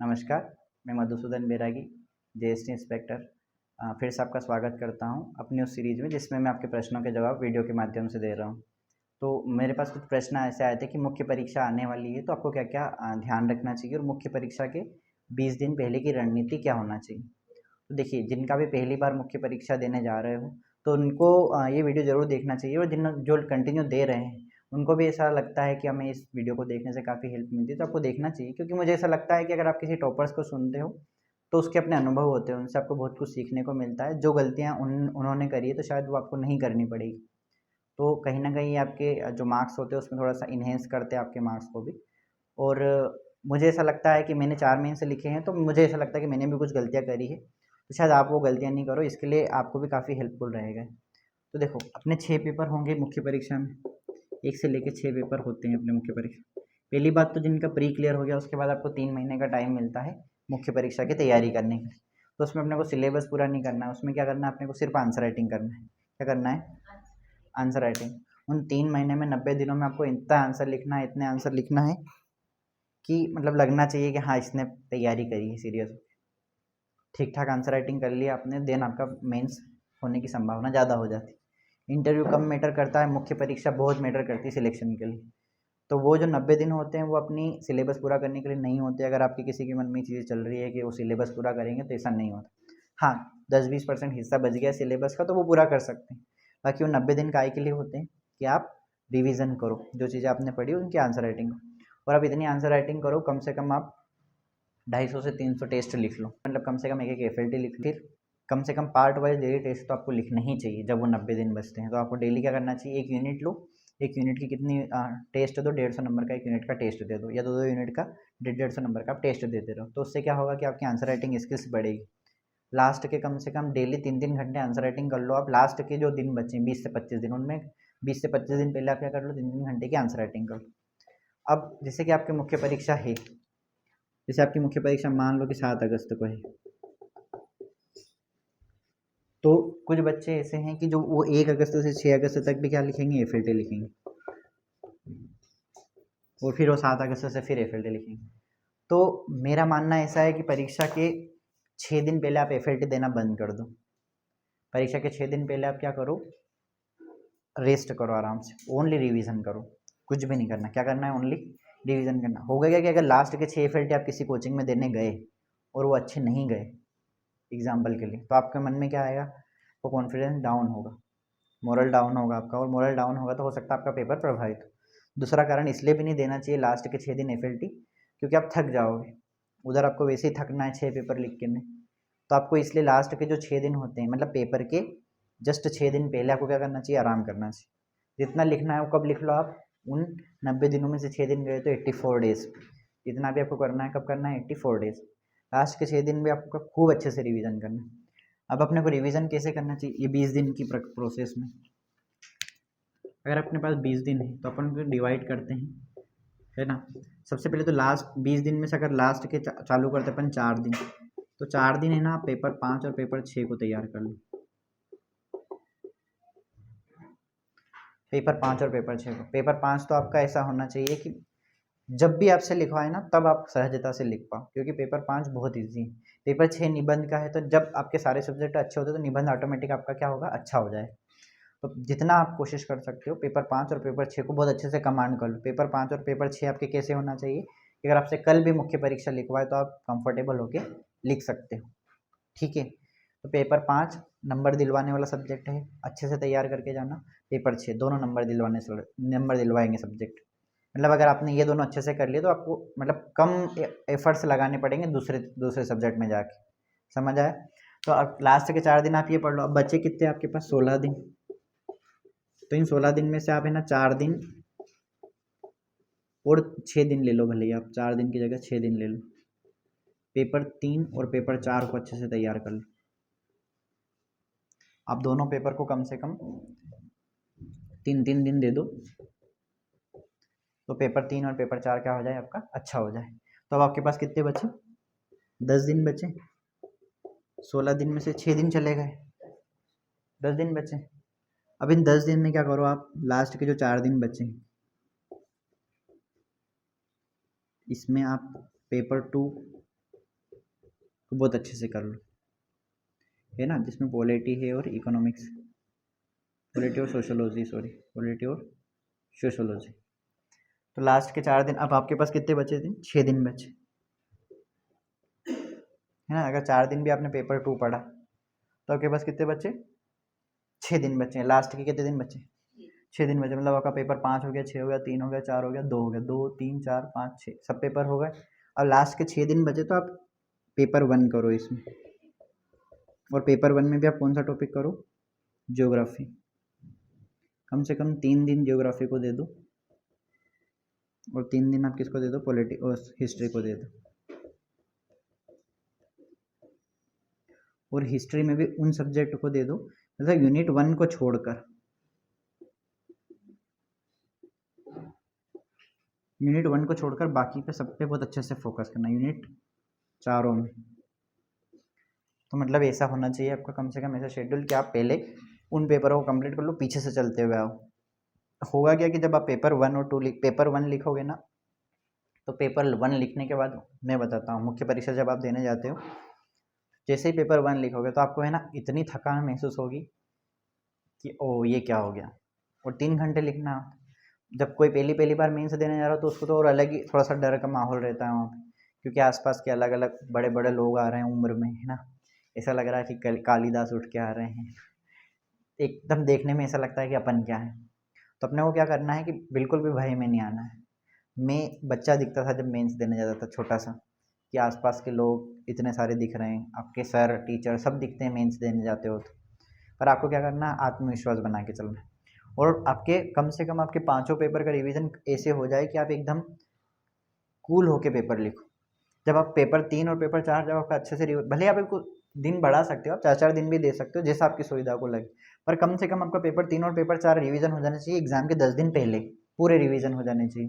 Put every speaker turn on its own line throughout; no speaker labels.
नमस्कार, मैं मधुसूदन बैरागी, GST inspector फिर से आपका स्वागत करता हूं अपनी उस सीरीज़ में जिसमें मैं आपके प्रश्नों के जवाब वीडियो के माध्यम से दे रहा हूं। तो मेरे पास कुछ प्रश्न ऐसे आए थे कि मुख्य परीक्षा आने वाली है तो आपको क्या-क्या ध्यान रखना चाहिए और मुख्य परीक्षा के 20 दिन पहले की रणनीति क्या होना चाहिए? तो देखिए, जिनका भी पहली बार मुख्य परीक्षा देने जा रहे हो, तो उनको ये वीडियो ज़रूर देखना चाहिए और जिन जो कंटिन्यू दे रहे हैं, उनको भी ऐसा लगता है कि हमें इस वीडियो को देखने से काफ़ी हेल्प मिलती है, तो आपको देखना चाहिए क्योंकि मुझे ऐसा लगता है कि अगर आप किसी टॉपर्स को सुनते हो, तो उसके अपने अनुभव होते हैं, उनसे आपको बहुत कुछ सीखने को मिलता है। जो गलतियाँ उन्होंने करी है, तो शायद वो आपको नहीं करनी पड़ेगी। तो कहीं न कहीं आपके जो मार्क्स होते हैं, उसमें थोड़ा-सा इन्हेंस करते हैं आपके मार्क्स को भी। और मुझे ऐसा लगता है कि मैंने 4 महीने से लिखे हैं, तो मुझे ऐसा लगता है कि मैंने भी कुछ गलतियाँ करी है, तो शायद आप वो गलतियाँ नहीं करो, इसके लिए आपको भी काफ़ी हेल्पफुल रहेगा। तो देखो, अपने 6 पेपर होंगे मुख्य परीक्षा में, 1 से लेके 6 पेपर होते हैं अपने मुख्य परीक्षा। पहली बात तो जिनका प्री क्लियर हो गया, उसके बाद आपको 3 महीने का टाइम मिलता है मुख्य परीक्षा की तैयारी करने के लिए। तो उसमें अपने को सिलेबस पूरा नहीं करना है, उसमें क्या करना है अपने को सिर्फ आंसर राइटिंग करना है। क्या करना है? Answer writing. उन 3 महीने में 90 दिनों में आपको इतना आंसर लिखना है, इतने आंसर लिखना है कि मतलब लगना चाहिए कि हाँ, इसने तैयारी करी है सीरियस। ठीक-ठाक आंसर राइटिंग कर लिया आपने, देन आपका मेंस होने की संभावना ज़्यादा हो जाती है। इंटरव्यू कम मैटर करता है, मुख्य परीक्षा बहुत मैटर करती है सिलेक्शन के लिए। तो वो जो 90 दिन होते हैं, वो अपनी सिलेबस पूरा करने के लिए नहीं होते। अगर आपकी किसी के मन में चीज़ें चल रही है कि वो सिलेबस पूरा करेंगे, तो ऐसा नहीं होता। हाँ, 10-20% हिस्सा बच गया सिलेबस का, तो वो पूरा कर सकते हैं। बाकी वो 90 दिन काहे के लिए होते हैं कि आप रिवीजन करो, जो चीज़ें आपने पढ़ी उनकी आंसर राइटिंग और आप इतनी आंसर राइटिंग करो, कम से कम आप 250 से 300 टेस्ट लिख लो, मतलब कम से कम एक-एक एफएलटी लिख लो। फिर कम से कम पार्ट वाइज़ डेली टेस्ट तो आपको लिखने ही चाहिए जब वो 90 दिन बचते हैं। तो आपको डेली क्या करना चाहिए, 1 यूनिट लो, 1 यूनिट की कितनी टेस्ट दो, 150 नंबर का 1 यूनिट का टेस्ट दे दो या 2-2 यूनिट का 150-150 नंबर का आप टेस्ट देते रहो। तो उससे क्या होगा कि आपकी आंसर राइटिंग स्किल्स बढ़ेगी। लास्ट के कम से कम डेली 3-3 घंटे आंसर राइटिंग कर लो आप। लास्ट के जो दिन बचे 20 से 25 दिन, उनमें 20 से 25 दिन पहले आप क्या कर लो, 3-3 घंटे की आंसर राइटिंग कर लो। अब जैसे कि आपकी मुख्य परीक्षा है, जैसे आपकी मुख्य परीक्षा मान लो कि 7 अगस्त को है, तो कुछ बच्चे ऐसे हैं कि जो वो 1 अगस्त से 6 अगस्त तक भी क्या लिखेंगे, एफएलटी लिखेंगे और फिर वो 7 अगस्त से फिर एफएलटी लिखेंगे। तो मेरा मानना ऐसा है कि परीक्षा के 6 दिन पहले आप एफएलटी देना बंद कर दो। परीक्षा के 6 दिन पहले आप क्या करो, रेस्ट करो आराम से, ओनली रिवीजन करो, कुछ भी नहीं करना। क्या करना है, ओनली रिवीजन करना। होगा क्या कि अगर लास्ट के 6 एफएलटी आप किसी कोचिंग में देने गए और वो अच्छे नहीं गए एग्जाम्पल के लिए, तो आपके मन में क्या आएगा, वो कॉन्फिडेंस डाउन होगा, मोरल डाउन होगा आपका, और मोरल डाउन होगा तो हो सकता है आपका पेपर प्रभावित हो। दूसरा कारण इसलिए भी नहीं देना चाहिए लास्ट के 6 दिन एफएलटी, क्योंकि आप थक जाओगे, उधर आपको वैसे ही थकना है 6 पेपर लिख के में। तो आपको इसलिए लास्ट के जो 6 दिन होते हैं, मतलब पेपर के जस्ट 6 दिन पहले आपको क्या करना चाहिए, आराम करना चाहिए। जितना लिखना है वो कब लिख लो आप, उन 90 दिनों में से 6 दिन गए तो 84 डेज, इतना भी आपको करना है। कब करना है, 84 डेज। लास्ट के 6 दिन भी आपको खूब अच्छे से रिवीजन करना है। अब अपने को रिवीजन कैसे करना चाहिए, ये 20 दिन की प्रोसेस में, अगर अपने पास 20 दिन है तो अपन को डिवाइड करते हैं, है ना। सबसे पहले तो लास्ट 20 दिन में से अगर लास्ट के चालू करते अपन 4 दिन, तो 4 दिन है ना, आप पेपर 5 और पेपर 6 को तैयार कर लो। पेपर 5 और पेपर 6 को, पेपर 5 तो आपका ऐसा होना चाहिए कि जब भी आपसे लिखवाए ना तब आप सहजता से लिख पाओ, क्योंकि पेपर 5 बहुत ईजी है। पेपर 6 निबंध का है, तो जब आपके सारे सब्जेक्ट अच्छे होते हैं तो निबंध ऑटोमेटिक आपका क्या होगा, अच्छा हो जाए। तो जितना आप कोशिश कर सकते हो पेपर 5 और पेपर 6 को बहुत अच्छे से कमांड कर लो। पेपर 5 और पेपर 6 आपके कैसे होना चाहिए कि अगर आपसे कल भी मुख्य परीक्षा लिखवाए तो आप कंफर्टेबल होके लिख सकते हो, ठीक है। तो पेपर 5 नंबर दिलवाने वाला सब्जेक्ट है, अच्छे से तैयार करके जाना। पेपर 6 दोनों नंबर दिलवाएंगे सब्जेक्ट, मतलब अगर आपने ये दोनों अच्छे से कर लिए तो आपको मतलब कम एफर्ट्स लगाने पड़ेंगे दूसरे दूसरे सब्जेक्ट में जाके, समझ आया। तो अब लास्ट के 4 दिन आप ये पढ़ लो। अब बचे कितने आपके पास, 16 दिन। तो इन 16 दिन में से आप है ना 4 दिन और 6 दिन ले लो, भले ही आप 4 दिन की जगह 6 दिन ले लो। पेपर 3 और पेपर 4 को अच्छे से तैयार कर लो। आप दोनों पेपर को कम से कम 3-3 दिन दे दो, तो पेपर 3 और पेपर 4 क्या हो जाए आपका, अच्छा हो जाए। तो अब आपके पास कितने बचे, 10 दिन बचे। 16 दिन में से 6 दिन चले गए, 10 दिन बचे। अब इन 10 दिन में क्या करो आप, लास्ट के जो 4 दिन बचे इसमें आप पेपर 2 तो बहुत अच्छे से कर लो, है ना, जिसमें पॉलिटी है और इकोनॉमिक्स, पॉलिटी और सोशोलॉजी, सॉरी पॉलिटी और सोशोलॉजी। तो लास्ट के 4 दिन, अब आपके पास कितने बचे दिन? 6 दिन बचे, है ना। अगर 4 दिन भी आपने पेपर 2 पढ़ा तो आपके पास कितने बचे? 6 दिन बचे हैं। लास्ट के कितने दिन बचे? 6 दिन बचे, मतलब आपका पेपर 5 हो गया, 6 हो गया, 3 हो गया, 4 हो गया, 2 हो गया, 2 3 4 5 6 सब पेपर हो गए। अब लास्ट के 6 दिन बचे, तो आप पेपर 1 करो इसमें, और पेपर 1 में भी आप कौन सा टॉपिक करो? ज्योग्राफी। कम से कम 3 दिन ज्योग्राफी को दे दो, और 3 दिन आप किसको दे दो? पॉलिटी और हिस्ट्री को दे दो। और हिस्ट्री में भी उन सब्जेक्ट को दे दो, मतलब यूनिट 1 को छोड़कर, यूनिट 1 को छोड़कर बाकी पे सब पे बहुत अच्छे से फोकस करना, यूनिट चारों में। तो मतलब ऐसा होना चाहिए आपका कम से कम ऐसा शेड्यूल कि आप पहले उन पेपरों को कंप्लीट कर लो, पीछे से चलते हुए आओ। होगा क्या कि जब आप पेपर 1 और 2 पेपर 1 लिखोगे ना, तो पेपर 1 लिखने के बाद मैं बताता हूँ, मुख्य परीक्षा जब आप देने जाते हो, जैसे ही पेपर 1 लिखोगे तो आपको है ना इतनी थकान महसूस होगी कि ओ ये क्या हो गया। और 3 घंटे लिखना, जब कोई पहली पहली बार मेंस देने जा रहा हो तो उसको तो और अलग ही थोड़ा सा डर का माहौल रहता है वहाँ पे, क्योंकि आसपास के अलग अलग बड़े बड़े लोग आ रहे हैं उम्र में, है ना। ऐसा लग रहा है कि कालिदास उठ के आ रहे हैं, एकदम देखने में ऐसा लगता है कि अपन क्या है। तो अपने को क्या करना है कि बिल्कुल भी भय में नहीं आना है। मैं बच्चा दिखता था जब मेंस देने जाता था, छोटा सा, कि आसपास के लोग इतने सारे दिख रहे हैं, आपके सर टीचर सब दिखते हैं मेंस देने जाते हो तो। पर आपको क्या करना है? आत्मविश्वास बना के चलना है, और आपके कम से कम आपके 5 पेपर का रिवीजन ऐसे हो जाए कि आप एकदम कूल होके पेपर लिखो। जब आप पेपर 3 और पेपर 4 जब आपका अच्छे से भले आप एक दिन बढ़ा सकते हो, आप 4-4 दिन भी दे सकते हो जैसा आपकी सुविधा को लगे, पर कम से कम आपका पेपर 3 और पेपर 4 रिवीजन हो जाना चाहिए एग्जाम के 10 दिन पहले, पूरे रिवीजन हो जाने चाहिए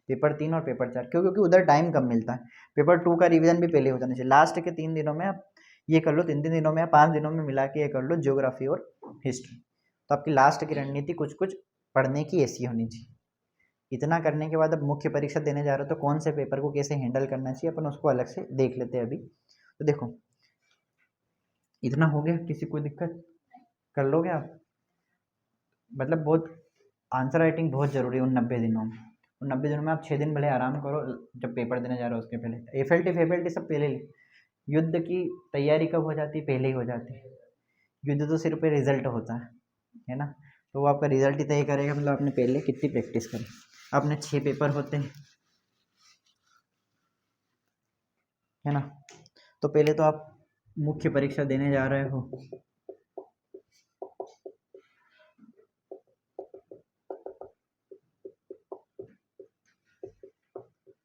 पेपर 3 और पेपर 4। क्यों? क्योंकि उधर टाइम कम मिलता है। पेपर 2 का रिवीजन भी पहले हो जाना चाहिए। लास्ट के 3 दिनों में आप ये कर लो, 3-3 दिनों में या 5 दिनों में मिला के ये कर लो ज्योग्राफी और हिस्ट्री। तो आपकी लास्ट की रणनीति कुछ कुछ पढ़ने की ऐसी होनी चाहिए। इतना करने के बाद अब मुख्य परीक्षा देने जा रहे हो तो कौन से पेपर को कैसे हैंडल करना चाहिए अपन उसको अलग से देख लेते हैं अभी। तो देखो, इतना हो गया, किसी कोई दिक्कत? कर लोगे आप? मतलब बहुत आंसर राइटिंग बहुत ज़रूरी है उन 90 दिनों में। उन 90 दिनों में आप 6 दिन भले आराम करो, जब पेपर देने जा रहे हो उसके पहले एफएलटी फेफएलटी सब पहले ले। युद्ध की तैयारी कब हो जाती है? पहले ही हो जाती है। युद्ध तो सिर्फ रिजल्ट होता है ना। तो वो आपका रिजल्ट ही तय करेगा, मतलब आपने पहले कितनी प्रैक्टिस करी। आपने 6 पेपर होते हैं, है ना। तो पहले तो आप मुख्य परीक्षा देने जा रहे हो,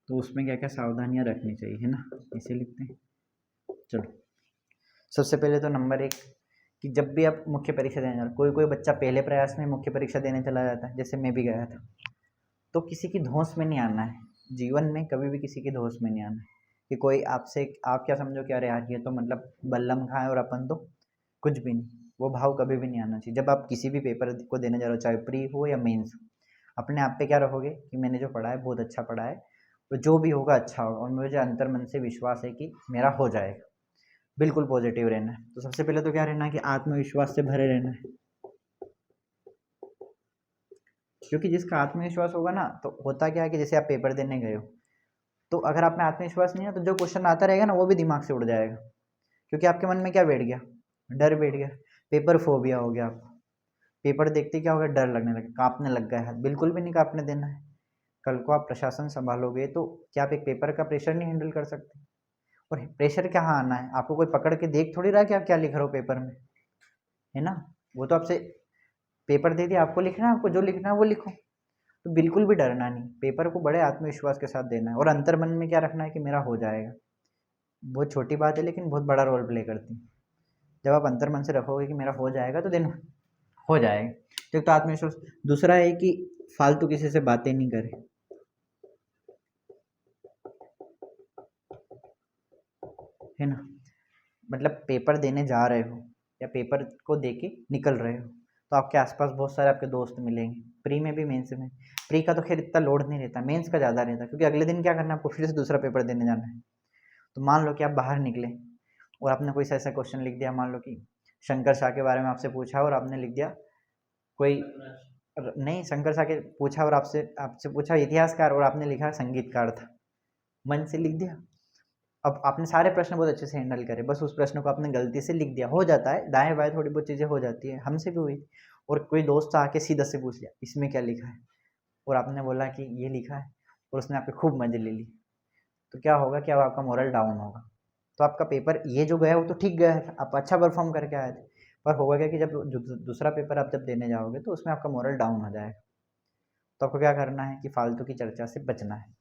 तो उसमें क्या क्या सावधानियां रखनी चाहिए, है ना, इसे लिखते हैं। चलो, सबसे पहले तो नंबर 1 कि जब भी आप मुख्य परीक्षा देने जा रहे हो, कोई कोई बच्चा पहले प्रयास में मुख्य परीक्षा देने चला जाता है, जैसे मैं भी गया था। तो किसी की धौंस में नहीं आना है, जीवन में कभी भी किसी की धौंस में नहीं आना है कि कोई आपसे, आप क्या समझो कि अरे यार ये तो मतलब बल्लम खाए और अपन तो कुछ भी नहीं। वो भाव कभी भी नहीं आना चाहिए। जब आप किसी भी पेपर को देने जा रहे हो, चाहे प्री हो या मेंस हो, अपने आप पे क्या रखोगे कि मैंने जो पढ़ा है बहुत अच्छा पढ़ा है, तो जो भी होगा अच्छा होगा, और मुझे अंतर मन से विश्वास है कि मेरा हो जाएगा। बिल्कुल पॉजिटिव रहना है। तो सबसे पहले तो क्या रहना है कि आत्मविश्वास से भरे रहना है, क्योंकि जिसका आत्मविश्वास होगा ना, तो होता क्या है कि जैसे आप पेपर देने गए हो, तो अगर आप में आत्मविश्वास नहीं है तो जो क्वेश्चन आता रहेगा ना वो भी दिमाग से उड़ जाएगा, क्योंकि आपके मन में क्या बैठ गया? डर बैठ गया, पेपर फोबिया हो गया आपको। पेपर देखते क्या हो गया? डर लगने लगा, कांपने लग गया हाथ। बिल्कुल भी नहीं कांपने देना है। कल को आप प्रशासन संभालोगे तो क्या आप एक पेपर का प्रेशर नहीं हैंडल कर सकते? और प्रेशर कहाँ आना है? आपको कोई पकड़ के देख थोड़ी रहा कि आप क्या लिख रहे हो पेपर में, है ना। वो तो आपसे पेपर दे दिया, आपको लिखना है, आपको जो लिखना है वो लिखो। तो बिल्कुल भी डरना नहीं, पेपर को बड़े आत्मविश्वास के साथ देना है, और अंतर मन में क्या रखना है कि मेरा हो जाएगा। बहुत छोटी बात है लेकिन बहुत बड़ा रोल प्ले करती है। जब आप अंतर मन से रखोगे कि मेरा हो जाएगा, तो दिन हो जाएगा। तो एक तो आत्मविश्वास। दूसरा है कि फालतू किसी से बातें नहीं करें, है ना। मतलब पेपर देने जा रहे हो या पेपर को दे के निकल रहे हो, तो आपके आसपास बहुत सारे आपके दोस्त मिलेंगे, प्री में भी मेंस में। प्री का तो खैर इतना लोड नहीं रहता, मेंस का ज़्यादा रहता है, क्योंकि अगले दिन क्या करना है आपको? फिर से दूसरा पेपर देने जाना है। तो मान लो कि आप बाहर निकले, और आपने कोई सा ऐसा क्वेश्चन लिख दिया, मान लो कि शंकर शाह के बारे में आपसे पूछा और आपने लिख दिया कोई नहीं, शंकर शाह के पूछा और आपसे आपसे पूछा इतिहासकार और आपने लिखा संगीतकार था, मन से लिख दिया। अब आपने सारे प्रश्न बहुत अच्छे से हैंडल करे, बस उस प्रश्न को आपने गलती से लिख दिया, हो जाता है, दाएं बाएं थोड़ी बहुत चीज़ें हो जाती है, हमसे भी हुई। और कोई दोस्त आके सीधा से पूछ लिया इसमें क्या लिखा है, और आपने बोला कि ये लिखा है, और उसने आपके खूब मजे ले ली, तो क्या होगा कि अब आपका मोरल डाउन होगा। तो आपका पेपर ये जो गया वो तो ठीक गया है, आप अच्छा परफॉर्म करके आए थे, पर होगा क्या कि जब दूसरा पेपर आप जब देने जाओगे तो उसमें आपका मोरल डाउन हो जाएगा। तो आपको क्या करना है कि फालतू की चर्चा से बचना है,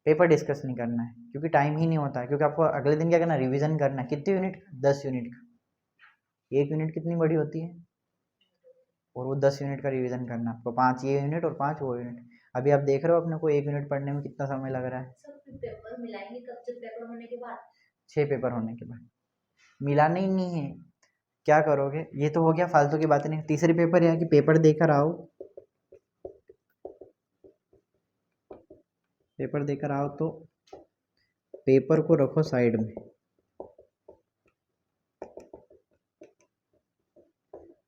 पेपर डिस्कस नहीं करना है, क्योंकि टाइम ही नहीं होता है। क्योंकि आपको अगले दिन क्या करना है, रिवीजन करना है। कितने यूनिट? 10 यूनिट का। एक यूनिट कितनी बड़ी होती है, और वो 10 यूनिट का रिवीजन करना है आपको, 5 ये यूनिट और 5 वो यूनिट। अभी आप देख रहे हो अपने को 1 यूनिट पढ़ने में कितना समय लग रहा है। पेपर मिलाएंगे कब? जब पेपर होने के बाद, 6 पेपर होने के बाद। मिलाना ही नहीं है, क्या करोगे? ये तो हो गया फालतू की बातें। नहीं, तीसरे पेपर है कि पेपर देकर आओ, पेपर देकर आओ तो पेपर को रखो साइड में,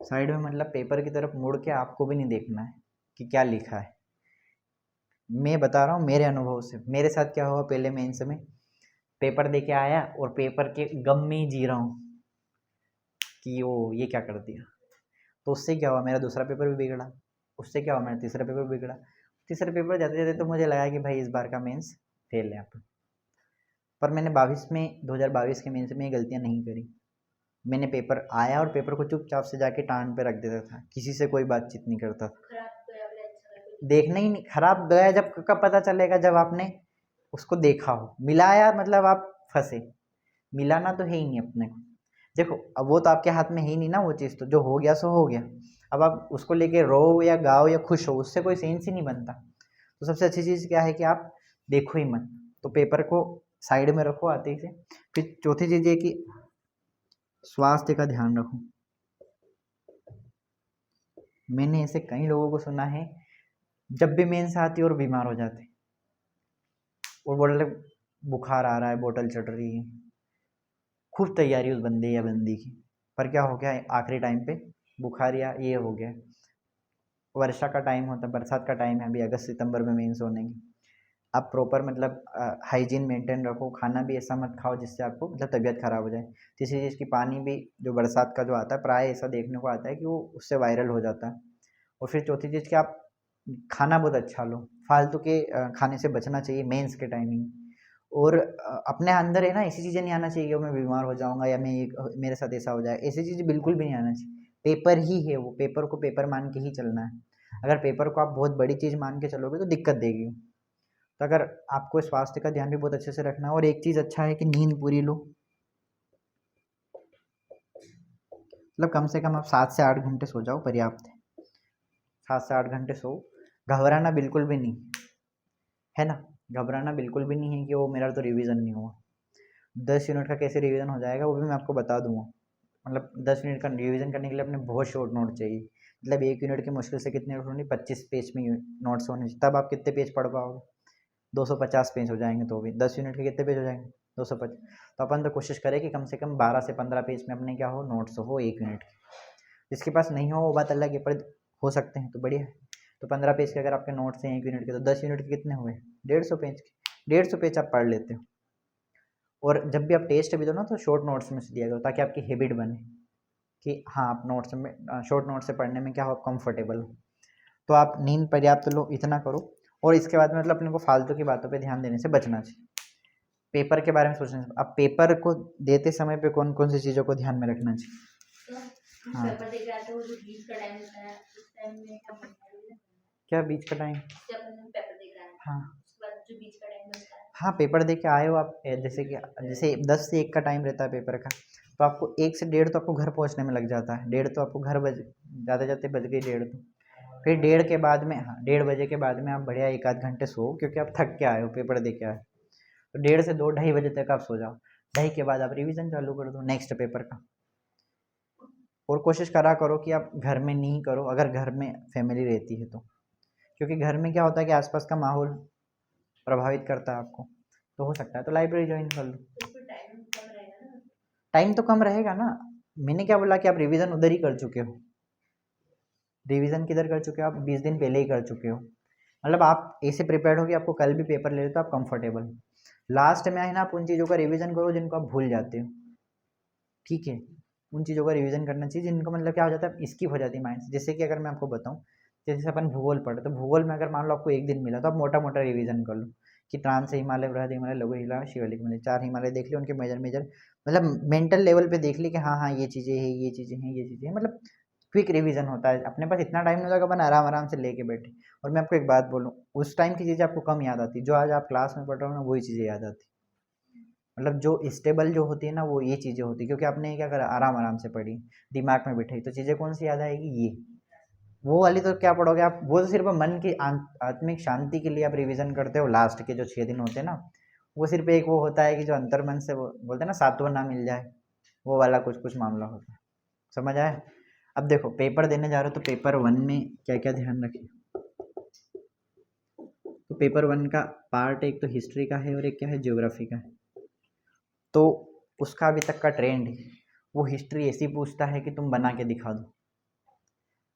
साइड में मतलब पेपर की तरफ मुड़ के आपको भी नहीं देखना है कि क्या लिखा है। मैं बता रहा हूँ मेरे अनुभव से, मेरे साथ क्या हुआ, पहले मेंस में पेपर दे के आया और पेपर के गम में ही जी रहा हूँ कि वो ये क्या कर दिया। तो उससे क्या हुआ, मेरा दूसरा पेपर भी बिगड़ा, उससे क्या हुआ, मेरा तीसरा पेपर भी बिगड़ा। तीसरे पेपर जाते जाते तो मुझे लगा कि भाई इस बार का मेंस फेल है अपन। पर मैंने 2022 के मेंस में ये गलतियाँ नहीं करी। मैंने पेपर आया और पेपर को चुपचाप से जाके टांग पे रख देता था, किसी से कोई बातचीत नहीं करता था। देखना ही नहीं, खराब गया जब कब पता चलेगा, जब आपने उसको देखा हो। मिलाया मतलब आप फंसे, मिलाना तो है ही नहीं अपने को। देखो अब वो तो आपके हाथ में है ही नहीं ना, वो चीज़ तो जो हो गया सो हो गया। अब आप उसको लेके रो या गाओ या खुश हो, उससे कोई सेंस ही नहीं बनता। तो सबसे अच्छी चीज़ क्या है कि आप देखो ही मत, तो पेपर को साइड में रखो आते ही से। फिर चौथी चीज़ ये कि स्वास्थ्य का ध्यान रखो। मैंने ऐसे कई लोगों को सुना है जब भी मेंस आती है और बीमार हो जाते, और बोल रहे बुखार आ रहा है, बोतल चढ़ रही है, खूब तैयारी उस बंदे या बंदी की, पर क्या हो गया आखिरी टाइम पे बुखार या ये हो गया। वर्षा का टाइम होता है, बरसात का टाइम है, अभी अगस्त सितंबर में मेंस होने की। आप प्रॉपर मतलब हाइजीन मेंटेन रखो, खाना भी ऐसा मत खाओ जिससे आपको मतलब तबीयत खराब हो जाए। तीसरी चीज़ की पानी भी जो बरसात का जो आता है प्राय ऐसा देखने को आता है कि वो उससे वायरल हो जाता है। और फिर चौथी चीज़ कि आप खाना बहुत अच्छा लो, फालतू के खाने से बचना चाहिए मेंस के टाइमिंग। और अपने अंदर है ना ऐसी चीज़ें नहीं आना चाहिए कि मैं बीमार हो जाऊंगा या मैं मेरे साथ ऐसा हो जाए, ऐसी चीज़ें बिल्कुल भी नहीं आना चाहिए। पेपर ही है वो, पेपर को पेपर मान के ही चलना है। अगर पेपर को आप बहुत बड़ी चीज़ मान के चलोगे तो दिक्कत देगी। तो अगर आपको स्वास्थ्य का ध्यान भी बहुत अच्छे से रखना है, और एक चीज़ अच्छा है कि नींद पूरी लो, मतलब कम से कम आप 7 से 8 घंटे सो जाओ, पर्याप्त है। 7 से 8 घंटे सो, घबराना बिल्कुल भी नहीं है ना, घबराना बिल्कुल भी नहीं है कि वो मेरा तो रिवीजन नहीं हुआ। 10 यूनिट का कैसे रिवीजन हो जाएगा वो भी मैं आपको बता दूंगा। मतलब 10 यूनिट का रिवीजन करने के लिए अपने बहुत शॉर्ट नोट चाहिए। मतलब 1 यूनिट के मुश्किल से कितने नोट होंगे, 25 पेज में नोट्स होने चाहिए, तब आप कितने पेज पढ़ पाओगे, 250 पेज हो जाएंगे। तो भी 10 यूनिट के कितने पेज हो जाएंगे, 250। तो अपन तो कोशिश करें कि कम से कम 12 से 15 पेज में अपने क्या हो, नोट्स हो 1 यूनिट के। जिसके पास नहीं हो वो बात अलग है, पर हो सकते हैं तो बढ़िया है। तो 15 पेज के अगर आपके नोट्स हैं 1 यूनिट के, तो 10 यूनिट के कितने हुए, 150 पेज के। 150 पेज आप पढ़ लेते हो। और जब भी आप टेस्ट भी दो ना तो शॉर्ट नोट्स में से दिया करो, ताकि आपकी हैबिट बने कि हाँ आप नोट्स में शॉर्ट नोट्स से पढ़ने में क्या हो, कंफर्टेबल हो। तो आप नींद पर्याप्त लो, इतना करो। और इसके बाद में मतलब अपने को फालतू की बातों पे ध्यान देने से बचना चाहिए। पेपर के बारे में सोचने से, अब पेपर को देते समय पे कौन कौन सी चीज़ों को ध्यान में रखना चाहिए। हाँ, पेपर दे के आते हो जो बीच का टाइम होता है, उस टाइम में क्या बीच का टाइम, पेपर दे के आए, हाँ उसके बाद जो बीच का टाइम बचता है, हाँ पेपर दे के आए हो आप, जैसे कि जैसे 10 से 1 का टाइम रहता है पेपर का, तो आपको 1 से 1:30 तो आपको घर पहुंचने में लग जाता है। 1:30 तो आपको घर जाते जाते बज गई 1:30 तो। फिर 1:30 के बाद में, हाँ 1:30 बजे के बाद में आप बढ़िया 1 आध घंटे सो, क्योंकि आप थक के आए हो, पेपर दे के आए। तो 1:30 से 2 2:30 बजे तक आप सो जाओ। 2:30 के बाद आप रिवीजन चालू कर दो नेक्स्ट पेपर का। और कोशिश करा करो कि आप घर में नहीं करो, अगर घर में फैमिली रहती है तो, क्योंकि घर में क्या होता है कि आसपास का माहौल प्रभावित करता है आपको। तो हो सकता है तो लाइब्रेरी ज्वाइन कर लो। टाइम तो कम रहेगा ना। मैंने क्या बोला कि आप रिवीजन उधर ही कर चुके हो, रिवीजन किधर कर चुके हो आप, 20 दिन पहले ही कर चुके हो। मतलब आप ऐसे प्रिपेयर्ड हो कि आपको कल भी पेपर ले लो तो आप कंफर्टेबल। लास्ट में है ना आप उन चीज़ों का रिवीजन करो जिनको आप भूल जाते हो, ठीक है। उन चीज़ों का रिवीजन करना चाहिए जिनको मतलब क्या हो जाता है, स्किप हो जाती है माइंड से। जैसे कि अगर मैं आपको बताऊँ, जैसे अपन भूगोल पढ़े, तो भूगोल में अगर मान लो आपको एक दिन मिला तो आप मोटा मोटा रिवीजन कर लो कि ट्रांस हिमालय, बृहद हिमालय, लघु हिमालय, शिवालिक हिमालय, 4 हिमालय देख ली, उनके मेजर मेजर मतलब मेंटल लेवल पे देख ली कि हाँ हाँ ये चीज़ें हैं, ये चीज़ें हैं, ये चीज़ें हैं, मतलब क्विक रिवीजन होता है। अपने पास इतना टाइम नहीं होता कि अपन आराम आराम से लेके बैठे। और मैं आपको एक बात बोलूँ, उस टाइम की चीज़ें आपको कम याद आती, जो आज आप क्लास में पढ़ रहे हो ना वही चीज़ें याद आती। मतलब जो स्टेबल जो होती है ना वो ये चीज़ें होती है, क्योंकि आपने क्या करा, आराम आराम से पढ़ी, दिमाग में बिठाई, तो चीज़ें कौन सी याद आएगी, ये। वो वाली तो क्या पढ़ोगे आप, वो तो सिर्फ मन की आत्मिक शांति के लिए आप रिवीजन करते हो। लास्ट के जो 6 दिन होते हैं ना, वो सिर्फ एक वो होता है कि जो अंतर्मन से वो बोलते हैं ना, सातवां ना मिल जाए, वो वाला कुछ कुछ मामला होता है। समझ आया। अब देखो पेपर देने जा रहे हो तो पेपर 1 में क्या क्या ध्यान रखें। तो पेपर 1 का पार्ट एक तो हिस्ट्री का है और एक क्या है, ज्योग्राफी का है। तो उसका अभी तक का ट्रेंड है, वो हिस्ट्री ऐसी पूछता है कि तुम बना के दिखा दो।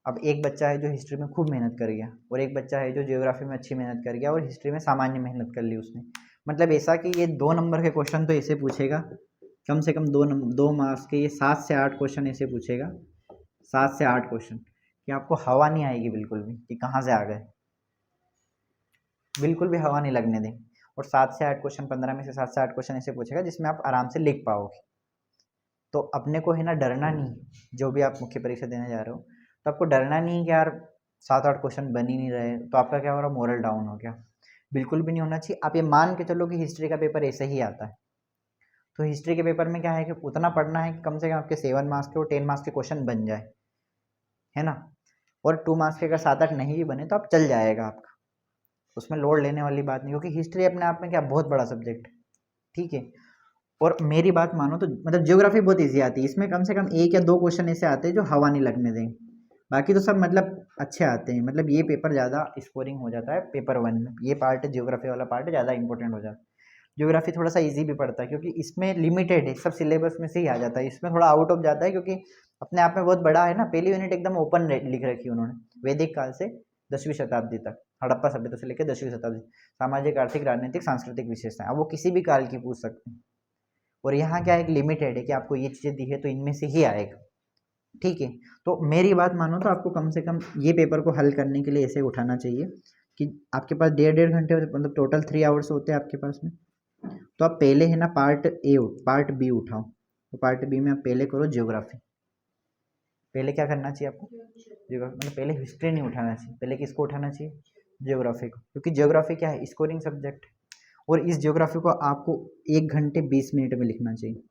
अब एक बच्चा है जो हिस्ट्री में खूब मेहनत कर गया, और एक बच्चा है जो ज्योग्राफी में अच्छी मेहनत कर गया और हिस्ट्री में सामान्य मेहनत कर ली उसने। मतलब ऐसा कि ये 2 नंबर के क्वेश्चन तो ऐसे पूछेगा, कम से कम 2 मार्क्स के, ये 7 से 8 क्वेश्चन ऐसे पूछेगा, 7 से 8 क्वेश्चन कि आपको हवा नहीं आएगी बिल्कुल भी कि कहाँ से आ गए, बिल्कुल भी हवा नहीं लगने दें। और 7 से 8 क्वेश्चन, 15 में से 7 से 8 क्वेश्चन ऐसे पूछेगा जिसमें आप आराम से लिख पाओगे। तो अपने को है ना डरना नहीं, जो भी आप मुख्य परीक्षा देने जा रहे हो तो आपको डरना नहीं कि यार 7-8 क्वेश्चन बन ही नहीं रहे, तो आपका क्या हो रहा, मोरल डाउन हो गया। बिल्कुल भी नहीं होना चाहिए। आप ये मान के चलो कि हिस्ट्री का पेपर ऐसे ही आता है, तो हिस्ट्री के पेपर में क्या है कि उतना पढ़ना है कि कम से कम आपके 7 मार्क्स के और 10 मार्क्स के क्वेश्चन बन जाए, है ना। और 2 मार्क्स के अगर 7-8 नहीं भी बने तो आप चल जाएगा आपका, उसमें लोड लेने वाली बात नहीं, क्योंकि हिस्ट्री अपने आप में क्या बहुत बड़ा सब्जेक्ट है, ठीक है। और मेरी बात मानो तो मतलब ज्योग्राफी बहुत इजी आती है, इसमें कम से कम 1 या 2 क्वेश्चन ऐसे आते हैं जो हवा नहीं लगने देंगे, बाकी तो सब मतलब अच्छे आते हैं। मतलब ये पेपर ज़्यादा स्कोरिंग हो जाता है पेपर 1 में, ये पार्ट ज्योग्राफी वाला पार्ट ज़्यादा इंपॉर्टेंट हो जाता है। ज्योग्राफी थोड़ा सा इजी भी पड़ता है क्योंकि इसमें लिमिटेड है, सब सिलेबस में से ही आ जाता है, इसमें थोड़ा आउट ऑफ जाता है क्योंकि अपने आप में बहुत बड़ा है ना। पहली यूनिट एकदम ओपन लिख रखी है उन्होंने, वैदिक काल से 10वीं शताब्दी तक, हड़प्पा सभ्यता से लेकर 10वीं शताब्दी, सामाजिक आर्थिक राजनीतिक सांस्कृतिक विशेषताएं, अब वो किसी भी काल की पूछ सकते हैं। और यहाँ क्या एक लिमिटेड है कि आपको ये चीज़ें दी है तो इनमें से ही आएगा, ठीक है। तो मेरी बात मानो तो आपको कम से कम ये पेपर को हल करने के लिए ऐसे उठाना चाहिए कि आपके पास 1.5 घंटे मतलब टोटल 3 आवर्स होते हैं आपके पास में। तो आप पहले है ना पार्ट बी उठाओ। तो पार्ट बी में आप पहले करो ज्योग्राफी। पहले क्या करना चाहिए आपको, ज्योग्राफी, मतलब पहले हिस्ट्री नहीं उठाना चाहिए, पहले किसको उठाना चाहिए, ज्योग्राफी को, क्योंकि ज्योग्राफी क्या है, स्कोरिंग सब्जेक्ट। और इस ज्योग्राफी को आपको 1 घंटे 20 मिनट में लिखना चाहिए।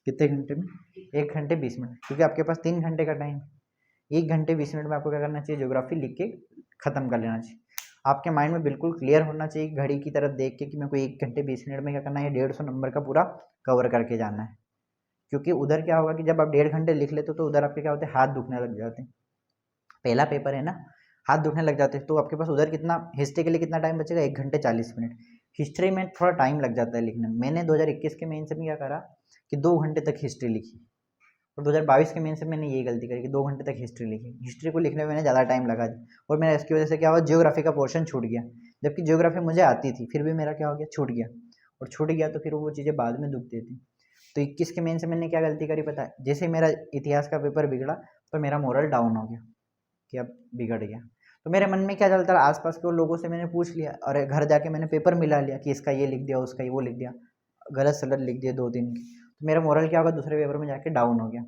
कितने घंटे में, 1 घंटे 20 मिनट, क्योंकि आपके पास 3 घंटे का टाइम, 1 घंटे 20 मिनट में आपको क्या करना चाहिए, ज्योग्राफी लिख के खत्म कर लेना चाहिए। आपके माइंड में बिल्कुल क्लियर होना चाहिए घड़ी की तरफ देख के कि मेरे को 1 घंटे 20 मिनट में क्या करना है, 150 नंबर का पूरा कवर करके जाना है। क्योंकि उधर क्या होगा कि जब आप 1.5 घंटे लिख लेते हो तो उधर आपके क्या होते हैं, हाथ दुखने लग जाते हैं। पहला पेपर है ना, हाथ दुखने लग जाते हैं, तो आपके पास उधर कितना, हिस्ट्री के लिए कितना टाइम बचेगा, 1 घंटे 40 मिनट। हिस्ट्री में थोड़ा टाइम लग जाता है लिखने में। मैंने 2021 के मेंस में क्या करा कि 2 घंटे तक हिस्ट्री लिखी, और 2022 के मेंस में मैंने ये गलती करी कि 2 घंटे तक हिस्ट्री लिखी। हिस्ट्री को लिखने में मैंने ज़्यादा टाइम लगा दिया, और मेरा इसकी वजह से क्या हुआ, ज्योग्राफी का पोर्शन छूट गया। जबकि ज्योग्राफी मुझे आती थी, फिर भी मेरा क्या हो गया, छूट गया। और छूट गया तो फिर वो चीज़ें बाद में दुख देती। तो 21 के मेन से मैंने क्या गलती करी पता है, जैसे मेरा इतिहास का पेपर बिगड़ा तो मेरा मोरल डाउन हो गया कि अब बिगड़ गया। तो मेरे मन में क्या चलता रहा, आसपास के लोगों से मैंने पूछ लिया, और घर जाके मैंने पेपर मिला लिया कि इसका ये लिख दिया, उसका ये वो लिख दिया, गलत सलत लिख दिया 2 दिन की। तो मेरा मोरल क्या होगा, दूसरे पेपर में जाके डाउन हो गया।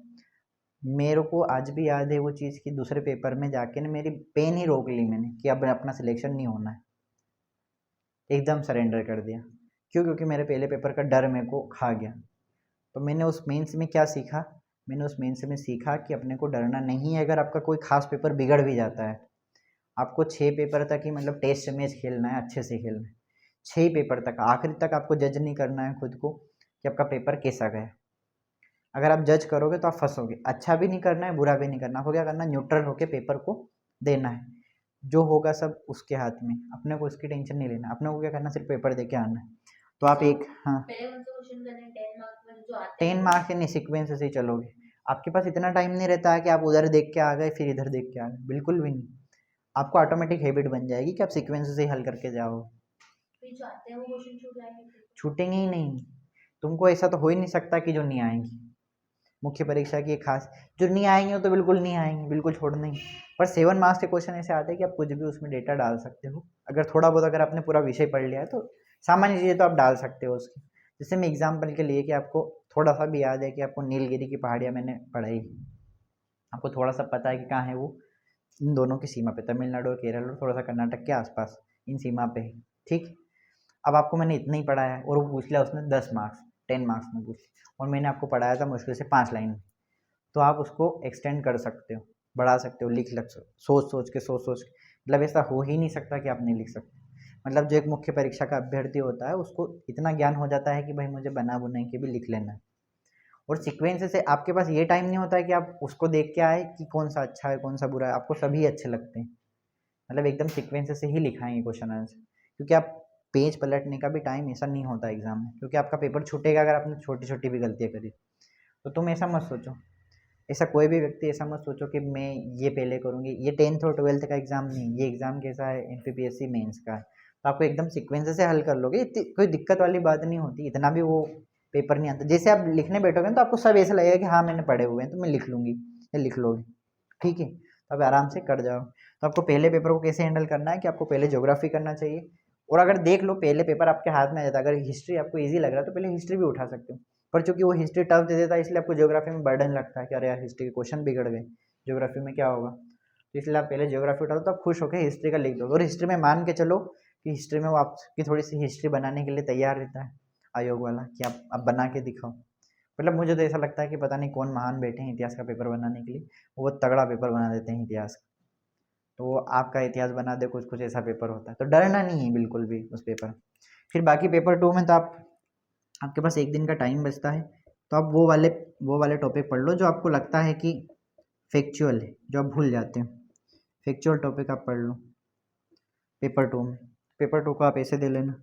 मेरे को आज भी याद है वो चीज़ कि दूसरे पेपर में जाके ना मेरी पेन ही रोक ली मैंने कि अब अपना सिलेक्शन नहीं होना है, एकदम सरेंडर कर दिया। क्यों, क्योंकि मेरे पहले पेपर का डर मेरे को खा गया। तो मैंने उस मेंस में क्या सीखा, मैंने उस मेंस में सीखा कि अपने को डरना नहीं है। अगर आपका कोई खास पेपर बिगड़ भी जाता है, आपको 6 पेपर तक ही मतलब टेस्ट मैच खेलना है, अच्छे से खेलना है। 6 पेपर तक, आखिरी तक आपको जज नहीं करना है खुद को कि आपका पेपर कैसा गया। अगर आप जज करोगे तो आप फंसोगे। अच्छा भी नहीं करना है, बुरा भी नहीं करना। आपको क्या करना है, न्यूट्रल होकर पेपर को देना है। जो होगा सब उसके हाथ में, अपने को उसकी टेंशन नहीं लेना। अपने को क्या करना, सिर्फ पेपर दे के आना है। तो आप एक हाँ
पहले कौन सा क्वेश्चन करना है 10 मार्क्स में जो आते
10
हैं
मार्क्स के नहीं, सीक्वेंस से ही चलोगे। आपके पास इतना टाइम नहीं रहता है कि आप उधर देख के आ गए फिर इधर देख के आ गए, बिल्कुल भी नहीं। आपको ऑटोमेटिक हैबिट बन जाएगी कि आप सीक्वेंस से ही हल करके जाओ।
फिर जो आते हैं वो क्वेश्चन छूट जाएंगे फिर।
छूटेंगे ही नहीं। तुमको ऐसा तो हो ही नहीं सकता कि जो नहीं आएंगी। मुख्य परीक्षा की एक खास, जो नहीं आएंगे वो तो बिल्कुल नहीं आएंगे, बिल्कुल छोड़ना ही। पर 7 मार्क्स के क्वेश्चन ऐसे आते हैं कि आप कुछ भी उसमें डेटा डाल सकते हो। अगर थोड़ा बहुत अगर आपने पूरा विषय पढ़ लिया है तो सामान्य चीज़ें तो आप डाल सकते हो उसकी। जैसे मैं एग्जाम्पल के लिए कि आपको थोड़ा सा भी याद है कि आपको नीलगिरी की पहाड़ियाँ मैंने पढ़ाई, आपको थोड़ा सा पता है कि कहाँ है वो, इन दोनों की सीमा पे, तमिलनाडु और केरल और थोड़ा सा कर्नाटक के आसपास, इन सीमा पे है। ठीक, अब आपको मैंने इतना ही पढ़ाया है और वो पूछ लिया उसने 10 मार्क्स, 10 मार्क्स में पूछ लिया, और मैंने आपको पढ़ाया था मुश्किल से 5 लाइन, तो आप उसको एक्सटेंड कर सकते हो, बढ़ा सकते हो, लिख लग सोच सोच के, सोच सोच के। मतलब ऐसा हो ही नहीं सकता कि आप नहीं लिख सकते। मतलब जो एक मुख्य परीक्षा का अभ्यर्थी होता है उसको इतना ज्ञान हो जाता है कि भाई मुझे बना बुनाई के भी लिख लेना है। और सीक्वेंस से आपके पास ये टाइम नहीं होता है कि आप उसको देख के आए कि कौन सा अच्छा है कौन सा बुरा है, आपको सभी अच्छे लगते हैं। मतलब एकदम सीक्वेंस से ही लिखाएंगे क्वेश्चन आंसर, क्योंकि आप पेज पलटने का भी टाइम ऐसा नहीं होता एग्जाम में, क्योंकि आपका पेपर छूटेगा अगर आपने छोटी छोटी भी गलतियाँ करी। तो तुम ऐसा मत सोचो, ऐसा कोई भी व्यक्ति ऐसा मत सोचो कि मैं ये पहले करूँगी। ये 10th और 12th का एग्ज़ाम नहीं, ये एग्ज़ाम कैसा है, एमपीपीएससी मेंस का है। तो आपको एकदम सीक्वेंस से हल कर लोगे, इतनी कोई दिक्कत वाली बात नहीं होती, इतना भी वो पेपर नहीं आता। जैसे आप लिखने बैठोगे तो आपको सब ऐसा लगेगा कि हाँ मैंने पढ़े हुए हैं तो मैं लिख लूँगी या लिख लोगे, ठीक है, तो आप आराम से कर जाओ। तो आपको पहले पेपर को कैसे हैंडल करना है कि आपको पहले ज्योग्राफी करना चाहिए, और अगर देख लो पहले पेपर आपके हाथ में आ जाता है, अगर हिस्ट्री आपको ईजी लग रहा है तो पहले हिस्ट्री भी उठा सकते हो। पर चूंकि वो हिस्ट्री टफ दे देता है इसलिए आपको ज्योग्राफी में बर्डन लगता है कि अरे यार हिस्ट्री के क्वेश्चन बिगड़ गए, ज्योग्राफी में क्या होगा, तो इसलिए आप पहले ज्योग्राफी उठा लो तो आप खुश होकर हिस्ट्री का लिख दो। और हिस्ट्री में मान के चलो कि हिस्ट्री में वो आपकी थोड़ी सी हिस्ट्री बनाने के लिए तैयार रहता है आयोग वाला कि आप बना के दिखाओ। मतलब मुझे तो ऐसा लगता है कि पता नहीं कौन महान बैठे हैं इतिहास का पेपर बनाने के लिए, वो बहुत तगड़ा पेपर बना देते हैं इतिहास का। तो वो आपका इतिहास बना दे, कुछ कुछ ऐसा पेपर होता है, तो डरना नहीं है बिल्कुल भी उस पेपर। फिर बाकी पेपर 2 में तो आपके पास एक दिन का टाइम बचता है, तो आप वो वाले टॉपिक पढ़ लो जो आपको लगता है कि फैक्चुअल है, जो आप भूल जाते हो। फैक्चुअल टॉपिक आप पढ़ लो पेपर 2 में। पेपर 2 को आप ऐसे दे लेना।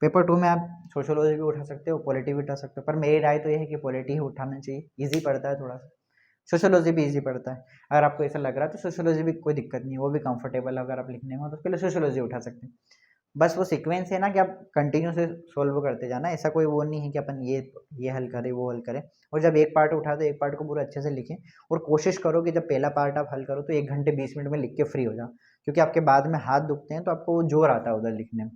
पेपर 2 में आप सोशियोलॉजी भी उठा सकते हो, पॉलिटी भी उठा सकते हो, पर मेरी राय तो ये है कि पॉलिटी ही उठाना चाहिए, ईजी पड़ता है थोड़ा सा। सोशियोलॉजी भी ईजी पड़ता है, अगर आपको ऐसा लग रहा है तो सोशियोलॉजी भी कोई दिक्कत नहीं है, वो भी कंफर्टेबल है अगर आप लिखने में, तो पहले सोशियोलॉजी उठा सकते हैं। बस वो सीक्वेंस है ना कि आप कंटिन्यू से सोल्व करते जाना, ऐसा कोई वो नहीं है कि अपन ये हल करें वो हल करें। और जब एक पार्ट उठा तो एक पार्ट को पूरा अच्छे से लिखें, और कोशिश करो कि जब पहला पार्ट आप हल करो तो 1 घंटे 20 मिनट में लिख के फ्री हो जाओ, क्योंकि आपके बाद में हाथ दुखते हैं तो आपको वो जोर आता है उधर लिखने में,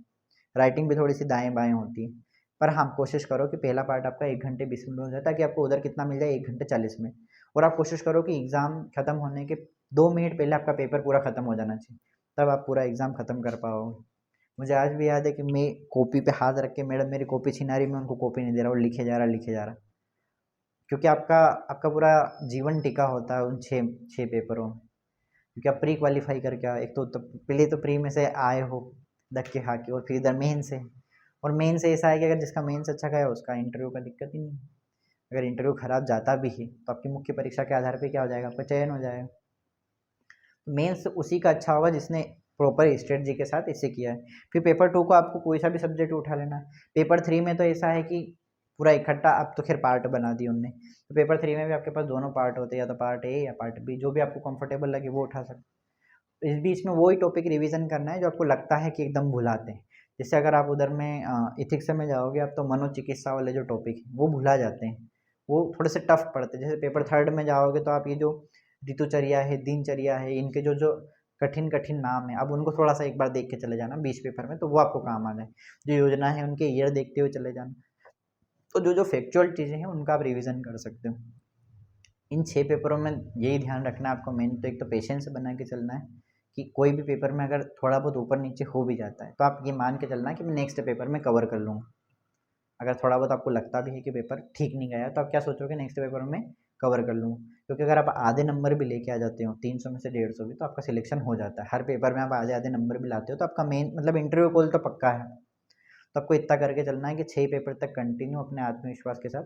राइटिंग भी थोड़ी सी दाएँ बाएँ होती है। पर हाँ, कोशिश करो कि पहला पार्ट आपका 1 घंटे 20 मिनट हो जाए, ताकि आपको उधर कितना मिल जाए, 1 घंटे 40 मिनट। और आप कोशिश करो कि एग्ज़ाम खत्म होने के 2 मिनट पहले आपका पेपर पूरा खत्म हो जाना चाहिए, तब आप पूरा एग्ज़ाम खत्म कर पाओगे। मुझे आज भी याद है कि मैं कॉपी पे हाथ रख के, मैडम मेरी कॉपी छीना रही, मैं उनको कॉपी नहीं दे रहा, और लिखे जा रहा लिखे जा रहा, क्योंकि आपका आपका पूरा जीवन टिका होता है उन छः पेपरों में। क्योंकि आप प्री क्वालिफाई करके आओ, एक तो पहले तो प्री में से आए हो धक्के खा के, और फिर इधर मेन से, और मेन से ऐसा है कि अगर जिसका मेन से अच्छा गया उसका इंटरव्यू का दिक्कत ही नहीं। अगर इंटरव्यू खराब जाता भी है तो आपकी मुख्य परीक्षा के आधार पे क्या हो जाएगा, आपका चयन हो जाएगा। मेंस उसी का अच्छा होगा जिसने प्रॉपर स्ट्रेटजी के साथ इसे किया है। फिर पेपर 2 को आपको कोई सा भी सब्जेक्ट उठा लेना है। पेपर 3 में तो ऐसा है कि पूरा इकट्ठा, अब तो खैर पार्ट बना दिए उनने, तो पेपर 3 में भी आपके पास दोनों पार्ट होते हैं, या तो पार्ट ए या पार्ट बी, जो भी आपको कंफर्टेबल लगे वो उठा सकते। तो इस बीच में वही टॉपिक रिवीजन करना है जो आपको लगता है कि एकदम भुलाते हैं। जैसे अगर आप उधर में इथिक्स में जाओगे आप, तो मनोचिकित्सा वाले जो टॉपिक है वो भुला जाते हैं, वो थोड़े से टफ पड़ते हैं। जैसे पेपर 3 में जाओगे तो आप ये जो ऋतुचर्या है, दिनचर्या है, इनके जो जो कठिन कठिन नाम है, अब उनको थोड़ा सा एक बार देख के चले जाना 20 पेपर में, तो वो आपको काम आ जाए। जो योजना है उनके ईयर देखते हुए चले जाना। तो जो जो फैक्चुअल चीज़ें हैं उनका आप रिवीजन कर सकते हो। इन 6 पेपरों में यही ध्यान रखना है आपको, मेन तो एक तो पेशेंस बना के चलना है कि कोई भी पेपर में अगर थोड़ा बहुत ऊपर नीचे हो भी जाता है तो आप ये मान के चलना है कि मैं नेक्स्ट पेपर में कवर कर लूँगा। अगर थोड़ा बहुत आपको लगता भी है कि पेपर ठीक नहीं गया तो आप क्या सोचोगे, नेक्स्ट पेपर में कवर कर लूँगा। क्योंकि अगर आप आधे नंबर भी लेके आ जाते हो 300 में से 150 भी, तो आपका सिलेक्शन हो जाता है। हर पेपर में आप आधे आधे नंबर भी लाते हो तो आपका मेन मतलब इंटरव्यू कॉल तो पक्का है। तो आपको इतना करके चलना है कि 6 पेपर तक कंटिन्यू अपने आत्मविश्वास के साथ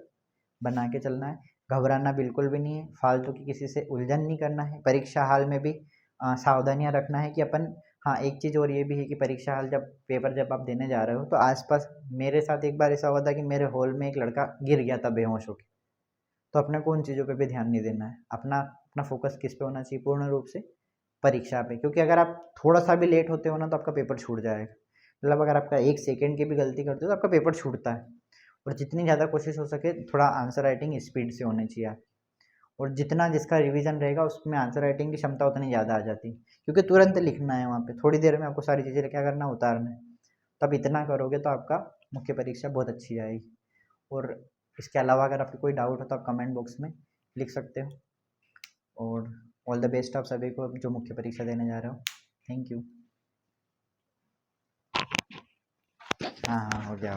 बना के चलना है। घबराना बिल्कुल भी नहीं है, फालतू की किसी से उलझन नहीं करना है। परीक्षा हाल में भी सावधानियाँ रखना है कि अपन हाँ, एक चीज़ और ये भी है कि परीक्षा हॉल जब आप देने जा रहे हो तो आस-पास मेरे साथ एक बार ऐसा हुआ था कि मेरे हॉल में एक लड़का गिर गया था बेहोश होके। तो अपने को उन चीज़ों पे भी ध्यान नहीं देना है। अपना अपना फ़ोकस किस पे होना चाहिए पूर्ण रूप से? परीक्षा पे, क्योंकि अगर आप थोड़ा-सा भी लेट होते हो ना तो आपका पेपर छूट जाएगा। मतलब अगर आपका 1 सेकंड की भी गलती करते हो तो आपका पेपर छूटता है। और जितनी ज़्यादा कोशिश हो सके थोड़ा आंसर राइटिंग स्पीड से होनी चाहिए आपकी। और जितना जिसका रिवीजन रहेगा उसमें आंसर राइटिंग की क्षमता उतनी ज़्यादा आ जाती है, क्योंकि तुरंत लिखना है वहाँ पे, थोड़ी देर में आपको सारी चीज़ें क्या करना है, उतारना है। तो आप इतना करोगे तो आपका मुख्य परीक्षा बहुत अच्छी जाएगी। और इसके अलावा अगर आपको कोई डाउट हो तो आप कमेंट बॉक्स में लिख सकते हो। और ऑल द बेस्ट आप सभी को जो मुख्य परीक्षा देने जा रहे हो। Thank you. हाँ हाँ, हो गया।